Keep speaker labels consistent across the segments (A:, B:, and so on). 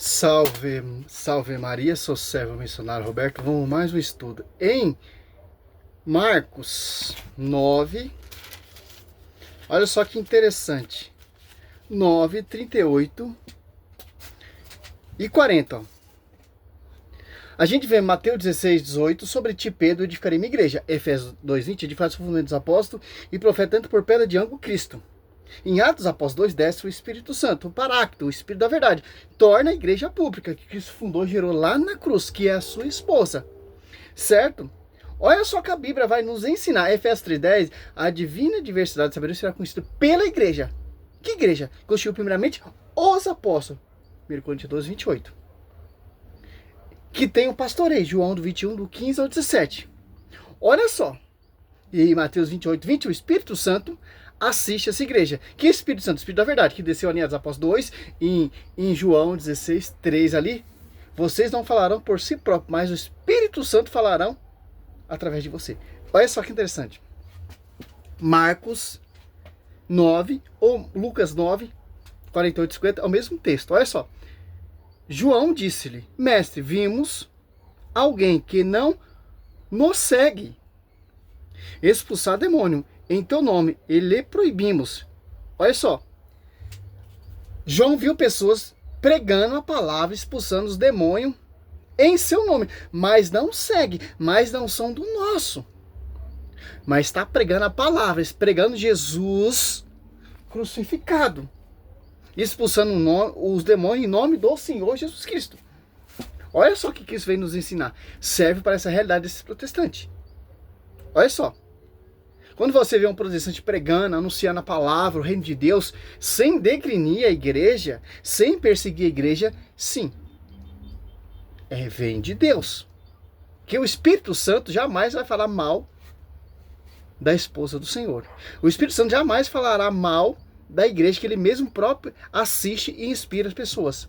A: Salve, salve Maria, sou servo missionário Roberto. Vamos mais um estudo em Marcos 9. Olha só que interessante. 9, 38 e 40. Ó. A gente vê Mateus 16, 18 sobre ti, Pedro, edificarei minha igreja. Efésios 2, 20, edificar o fundamento dos apóstolos e profeta tanto por pedra de ângulo Cristo. Em Atos Apóstolos 2, desce o Espírito Santo, o Paráclito, o Espírito da Verdade. Torna a igreja pública, que Cristo fundou e gerou lá na cruz, que é a sua esposa. Certo? Olha só que a Bíblia vai nos ensinar. Efésios 3,10, a divina diversidade de sabedoria será conhecida pela igreja. Que igreja? Constituiu primeiramente os apóstolos. 1 Coríntios 12, 28. Que tem o pastoreio, João do 21, do 15 ao 17. Olha só. E Mateus 28, 20, o Espírito Santo assiste essa igreja. Que Espírito Santo? Espírito da Verdade, que desceu ali em Atos Apóstolos 2, em João 16, 3 ali. Vocês não falarão por si próprios, mas o Espírito Santo falarão através de você. Olha só que interessante. Marcos 9, ou Lucas 9, 48 e 50, é o mesmo texto. Olha só. João disse-lhe, mestre, vimos alguém que não nos segue expulsar demônio em teu nome, e lhe proibimos. Olha só. João viu pessoas pregando a palavra, expulsando os demônios em seu nome, mas não segue, mas não são do nosso. Mas está pregando a palavra, pregando Jesus crucificado, expulsando os demônios em nome do Senhor Jesus Cristo. Olha só o que isso vem nos ensinar. Serve para essa realidade desses protestantes. Olha só. Quando você vê um protestante pregando, anunciando a palavra, o reino de Deus, sem degrinir a igreja, sem perseguir a igreja, sim, vem de Deus. Que o Espírito Santo jamais vai falar mal da esposa do Senhor. O Espírito Santo jamais falará mal da igreja que ele mesmo próprio assiste e inspira as pessoas.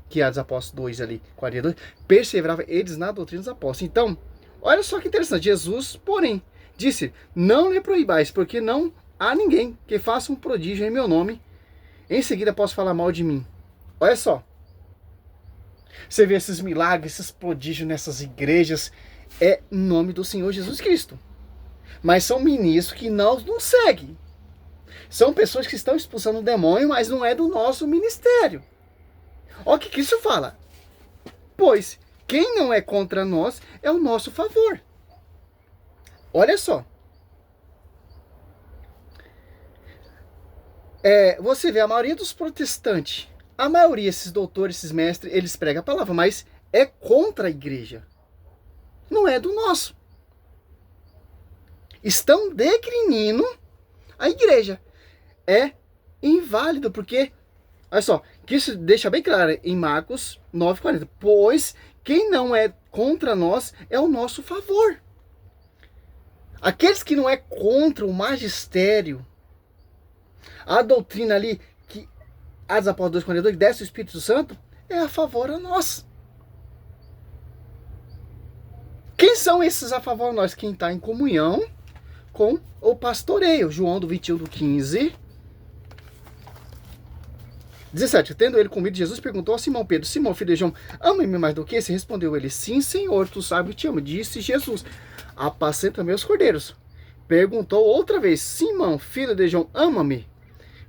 A: Que é Atos Apóstolos 2 ali, 42, perseverava eles na doutrina dos apóstolos. Então, olha só que interessante, Jesus, porém, disse, não lhe proibais, porque não há ninguém que faça um prodígio em meu nome, em seguida posso falar mal de mim. Olha só. Você vê esses milagres, esses prodígios nessas igrejas, é em nome do Senhor Jesus Cristo. Mas são ministros que não nos seguem. São pessoas que estão expulsando o demônio, mas não é do nosso ministério. Olha o que isso fala. Pois, quem não é contra nós é o nosso favor. Olha só. Você vê a maioria dos protestantes, a maioria, esses doutores, esses mestres, eles pregam a palavra, mas é contra a igreja. Não é do nosso. Estão declinindo a igreja. É inválido, porque, olha só, que isso deixa bem claro em Marcos 9,40. Pois quem não é contra nós é o nosso favor. Aqueles que não é contra o magistério, a doutrina ali, que Atos Apóstolos 2,42, desce o Espírito Santo, é a favor a nós. Quem são esses a favor a nós? Quem está em comunhão com o pastoreio. João do 21, do 15. 17. Tendo ele comido, Jesus perguntou a Simão Pedro, Simão, filho de João, ama-me mais do que esse? Respondeu ele, sim, Senhor, tu sabes que te amo. Disse Jesus, apacenta meus cordeiros. Perguntou outra vez, Simão, filho de João, ama-me?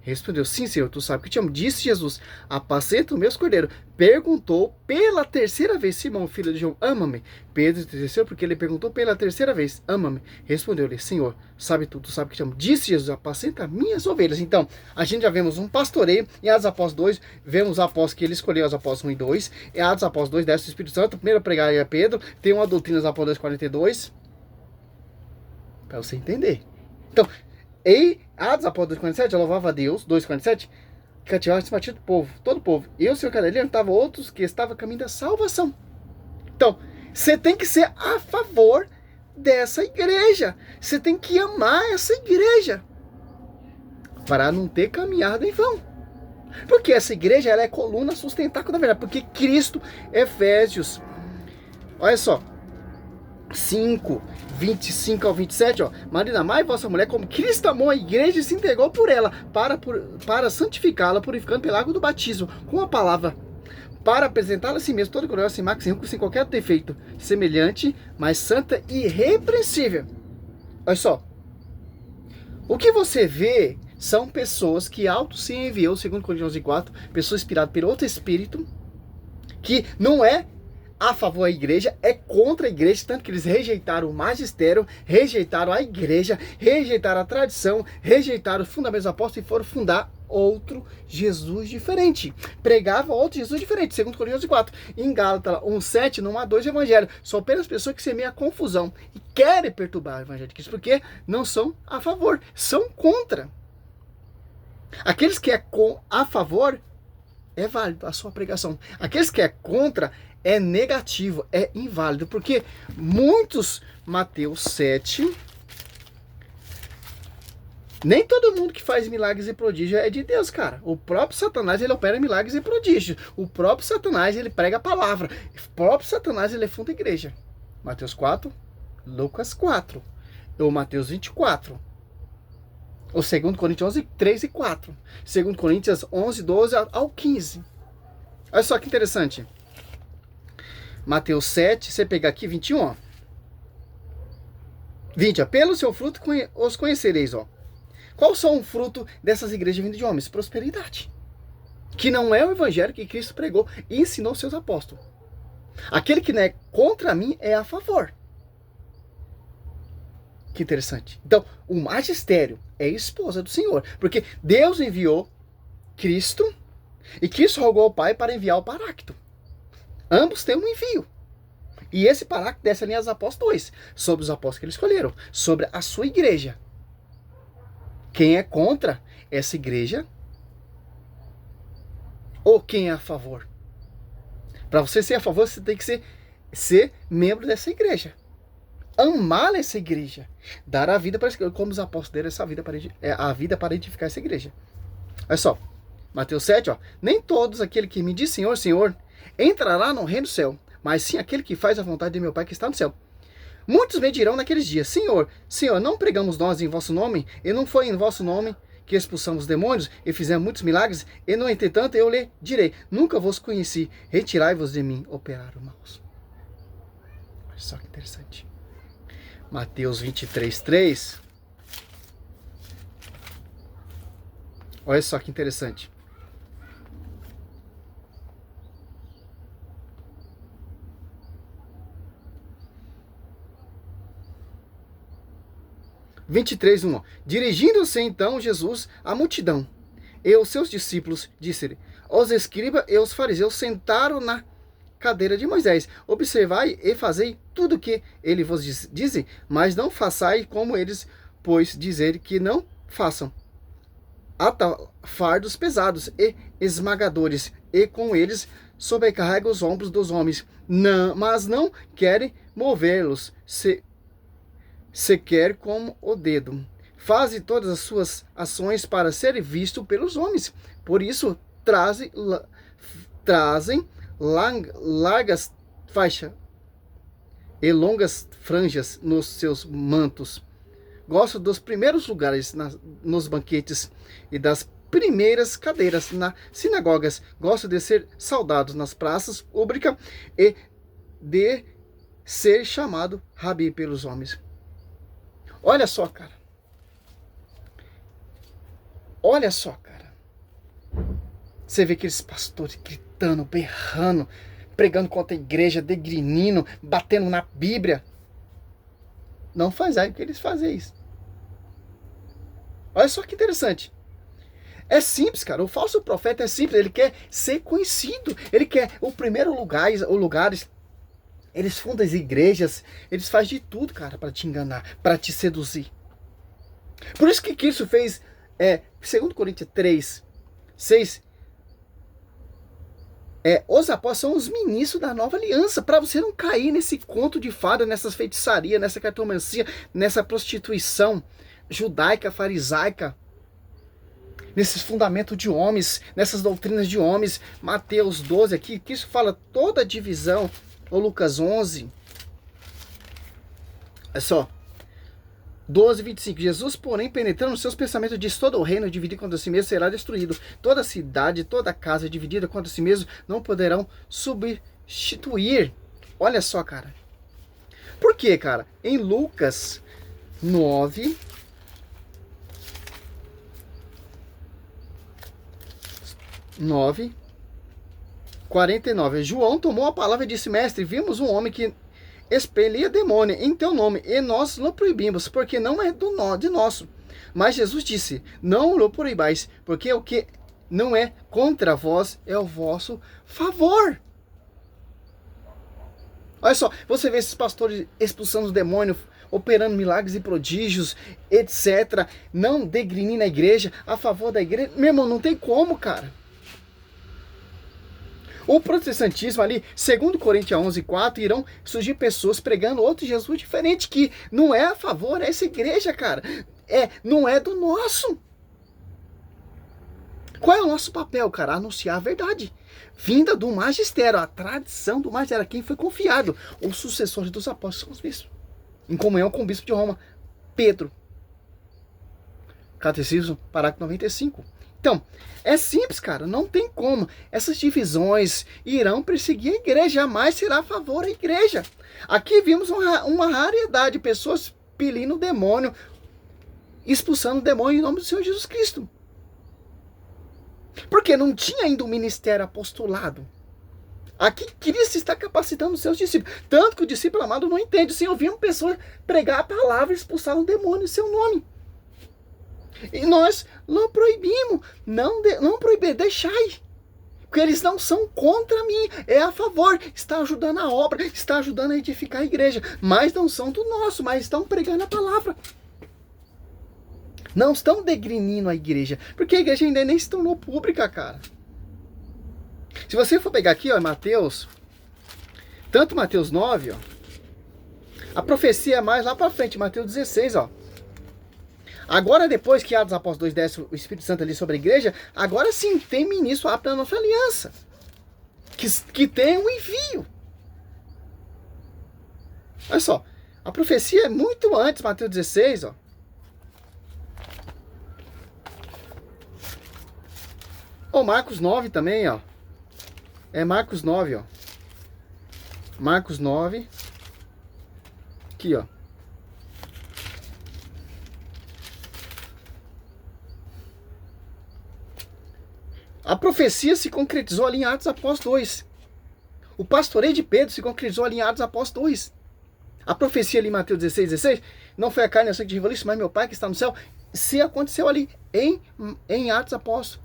A: Respondeu, sim, Senhor, tu sabes que te amo. Disse Jesus, apacenta meus cordeiros. Perguntou pela terceira vez, Simão, filho de João, ama-me? Pedro entristeceu porque ele perguntou pela terceira vez, ama-me? Respondeu-lhe, Senhor, sabe tu sabes que te amo. Disse Jesus, apacenta minhas ovelhas. Então, a gente já vemos um pastoreio. Em Atos Apóstolos 2, vemos os apóstolos que ele escolheu, os apóstolos 1 e 2. Em Atos Apóstolos 2, desce o Espírito Santo. Primeiro a pregar é Pedro. Tem uma doutrina dos Apóstolos 42. Para você entender. Então, em Atos Apóstolos 2,47, eu louvava a Deus, 2,47, que cativava esse partido do povo, todo o povo. E o Senhor Carolino estava outros que estavam a caminho da salvação. Então, você tem que ser a favor dessa igreja. Você tem que amar essa igreja. Para não ter caminhado em vão. Porque essa igreja, ela é coluna sustentáculo da verdade. Porque Cristo, Efésios, olha só, 5, 25 ao 27, ó. Marido, amai vossa mulher como Cristo amou a igreja e se entregou por ela, para santificá-la, purificando pela água do batismo, com a palavra, para apresentá-la a si mesmo, toda gloriosa, sem mácula, sem ruga, sem qualquer defeito, semelhante, mas santa e irrepreensível. Olha só. O que você vê são pessoas que auto se enviou, segundo Coríntios 4, pessoas inspiradas por outro espírito, que não é a favor da igreja, é contra a igreja, tanto que eles rejeitaram o magistério, rejeitaram a igreja, rejeitaram a tradição, rejeitaram os fundamentos dos apóstolos e foram fundar outro Jesus diferente. Pregava outro Jesus diferente, segundo Coríntios 4. Em Gálatas 1:7, não há dois evangelhos, são apenas pessoas que semeiam a confusão e querem perturbar o evangelho de Cristo, porque não são a favor, são contra. Aqueles que é a favor, é válido a sua pregação. Aqueles que é contra, é negativo, é inválido, porque muitos, Mateus 7, nem todo mundo que faz milagres e prodígios é de Deus, cara. O próprio Satanás, ele opera milagres e prodígios. O próprio Satanás, ele prega a palavra. O próprio Satanás, ele funda a igreja. Mateus 4, Lucas 4, ou Mateus 24. Ou 2 Coríntios 11, 3 e 4. 2 Coríntios 11, 12 ao 15. Olha só que interessante. Mateus 7, você pegar aqui 21, ó. 20, ó. Pelo seu fruto os conhecereis, ó. Qual são o fruto dessas igrejas vindas de homens? Prosperidade. Que não é o evangelho que Cristo pregou e ensinou seus apóstolos. Aquele que não é contra mim é a favor. Que interessante. Então, o magistério é a esposa do Senhor. Porque Deus enviou Cristo e Cristo rogou ao Pai para enviar o Paráclito. Ambos têm um envio. E esse Paráclito desce ali aos apóstolos 2, sobre os apóstolos que eles escolheram, sobre a sua igreja. Quem é contra essa igreja? Ou quem é a favor? Para você ser a favor, você tem que ser membro dessa igreja. Amar essa igreja. Dar a vida para como os apóstolos deram essa vida a vida para edificar essa igreja. Olha só. Mateus 7, ó. Nem todos aquele que me diz Senhor, Senhor, entrará no reino do céu, mas sim aquele que faz a vontade de meu Pai que está no céu. Muitos me dirão naqueles dias, Senhor, Senhor, não pregamos nós em vosso nome, e não foi em vosso nome que expulsamos demônios e fizemos muitos milagres, e no entretanto eu lhe direi, nunca vos conheci, retirai-vos de mim, operar o maus. Olha só que interessante. Mateus 23, 3. Olha só que interessante. Dirigindo-se então Jesus à multidão e os seus discípulos, disse-lhe, os escribas e os fariseus sentaram na cadeira de Moisés. Observai e fazei tudo o que ele vos diz, mas não façai como eles, pois dizer que não façam. Ata fardos pesados e esmagadores, e com eles sobrecarrega os ombros dos homens, mas não querem movê-los, sequer com o dedo. Faze todas as suas ações para ser visto pelos homens. Por isso, trazem largas faixas e longas franjas nos seus mantos. Gosto dos primeiros lugares nos banquetes e das primeiras cadeiras nas sinagogas. Gosto de ser saudados nas praças públicas e de ser chamado Rabi pelos homens. Olha só, cara. Olha só, cara. Você vê aqueles pastores gritando, berrando, pregando contra a igreja, degrinindo, batendo na Bíblia. Não faz aí o que eles fazem isso. Olha só que interessante. É simples, cara. O falso profeta é simples. Ele quer ser conhecido. Ele quer o primeiro lugares. Eles fundam as igrejas. Eles fazem de tudo, cara, para te enganar, para te seduzir. Por isso que Cristo fez, 2 Coríntios 3, 6. Os apóstolos são os ministros da nova aliança, para você não cair nesse conto de fada, nessas feitiçarias, nessa cartomancia, nessa prostituição judaica, farisaica, nesses fundamentos de homens, nessas doutrinas de homens. Mateus 12 aqui, que isso fala toda a divisão, ou Lucas 11. É só. 12:25. Jesus, porém, penetrando nos seus pensamentos, disse: todo o reino dividido contra si mesmo será destruído. Toda cidade, toda casa dividida contra si mesmo não poderão substituir. Olha só, cara. Por quê, cara? Em Lucas 9, nove 49. João tomou a palavra e disse: mestre, vimos um homem que expelia demônio em teu nome, e nós não proibimos, porque não é de nosso. Mas Jesus disse: não o proibais, porque o que não é contra vós é o vosso favor. Olha só, você vê esses pastores expulsando os demônios, operando milagres e prodígios, etc. Não degrinindo a igreja, a favor da igreja. Meu irmão, não tem como, cara. O protestantismo ali, segundo Coríntios 11:4, irão surgir pessoas pregando outro Jesus diferente, que não é a favor dessa igreja, cara. Não é do nosso. Qual é o nosso papel, cara? Anunciar a verdade. Vinda do magistério, a tradição do magistério, a quem foi confiado. Os sucessores dos apóstolos são os bispos. Em comunhão com o bispo de Roma, Pedro. Catecismo, parágrafo 95. Então, é simples, cara, não tem como. Essas divisões irão perseguir a igreja, jamais será a favor da igreja. Aqui vimos uma raridade, pessoas expelindo o demônio, expulsando o demônio em nome do Senhor Jesus Cristo. Porque não tinha ainda o ministério apostolado. Aqui Cristo está capacitando os seus discípulos. Tanto que o discípulo amado não entende. Sim, ouviam pessoas pregar a palavra e expulsar um demônio em seu nome. E nós não proibimos, não proibir, deixai. Porque eles não são contra mim, é a favor, está ajudando a obra, está ajudando a edificar a igreja, mas não são do nosso, mas estão pregando a palavra. Não estão degrinindo a igreja, porque a igreja ainda nem se tornou pública, cara. Se você for pegar aqui, ó, Mateus, tanto Mateus 9, ó, a profecia é mais lá para frente, Mateus 16, ó. Agora, depois que Atos Apóstolos 2 desce o Espírito Santo ali sobre a igreja, agora sim tem ministro apto na nossa aliança. Que tem um envio. Olha só, a profecia é muito antes, Mateus 16, ó. Marcos 9 também, ó. É Marcos 9, ó. Marcos 9. Aqui, ó. A profecia se concretizou ali em Atos Apóstolos 2. O pastoreio de Pedro se concretizou ali em Atos Apóstolos 2. A profecia ali em Mateus 16, não foi a carne e o sangue que revelou isso, mas meu Pai que está no céu, se aconteceu ali em Atos Apóstolos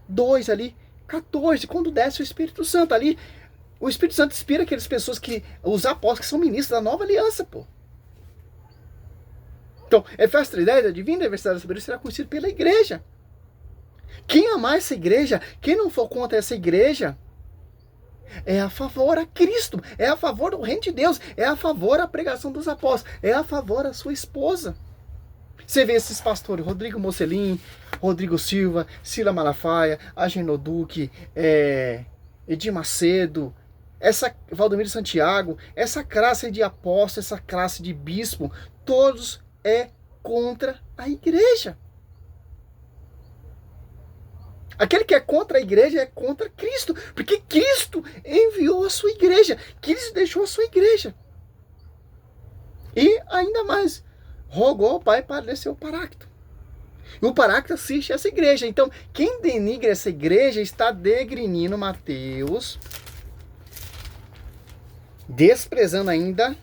A: 2 ali, 14, quando desce o Espírito Santo ali. O Espírito Santo inspira aquelas pessoas os apóstolos que são ministros da nova aliança, pô. Então, Efésios 3:10, a divina universidade da sabedoria será conhecida pela igreja. Quem amar essa igreja, quem não for contra essa igreja, é a favor a Cristo, é a favor do reino de Deus, é a favor a pregação dos apóstolos, é a favor a sua esposa. Você vê esses pastores, Rodrigo Mocelin, Rodrigo Silva, Sila Malafaia, Agenor Duque, Edir Macedo, Valdomiro Santiago, essa classe de apóstolo, essa classe de bispo, todos é contra a igreja. Aquele que é contra a igreja é contra Cristo, porque Cristo enviou a sua igreja, Cristo deixou a sua igreja. E ainda mais, rogou ao Pai para descer o Paráclito. E o Paráclito assiste essa igreja. Então, quem denigra essa igreja está degrinindo Mateus, desprezando ainda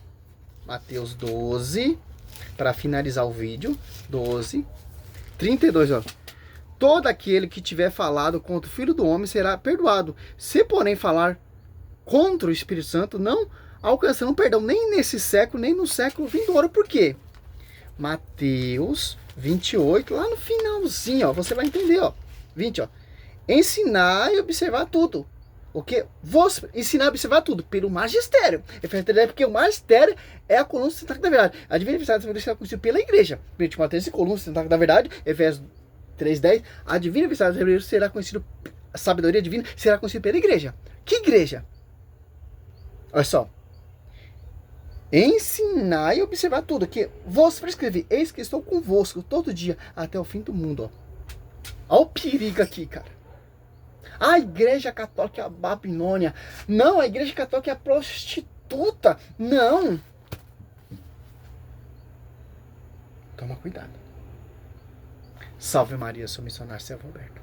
A: Mateus 12, para finalizar o vídeo, 12, 32, ó. Todo aquele que tiver falado contra o Filho do Homem será perdoado. Se, porém, falar contra o Espírito Santo, não alcançarão perdão nem nesse século, nem no século vindouro. Por quê? Mateus 28, lá no finalzinho, ó, você vai entender, ó. 20, ó. Ensinar e observar tudo. O que? Vos ensinar e observar tudo pelo magistério. Porque o magistério é a coluna sustentáculo da verdade. A divina universidade da sabedoria será conhecida pela igreja. 1 Timóteo 3, coluna sustentáculo da verdade. Efésios 3:10, a divina universidade da sabedoria será conhecida, a sabedoria divina será conhecida pela igreja. Que igreja? Olha só. Ensinar e observar tudo. Que vos prescrevi, eis que estou convosco todo dia, até o fim do mundo, ó. Olha o perigo aqui, cara. A igreja católica é a Babilônia. Não, a igreja católica é a prostituta. Não. Toma cuidado. Salve Maria, sou missionário Selvo Alberto.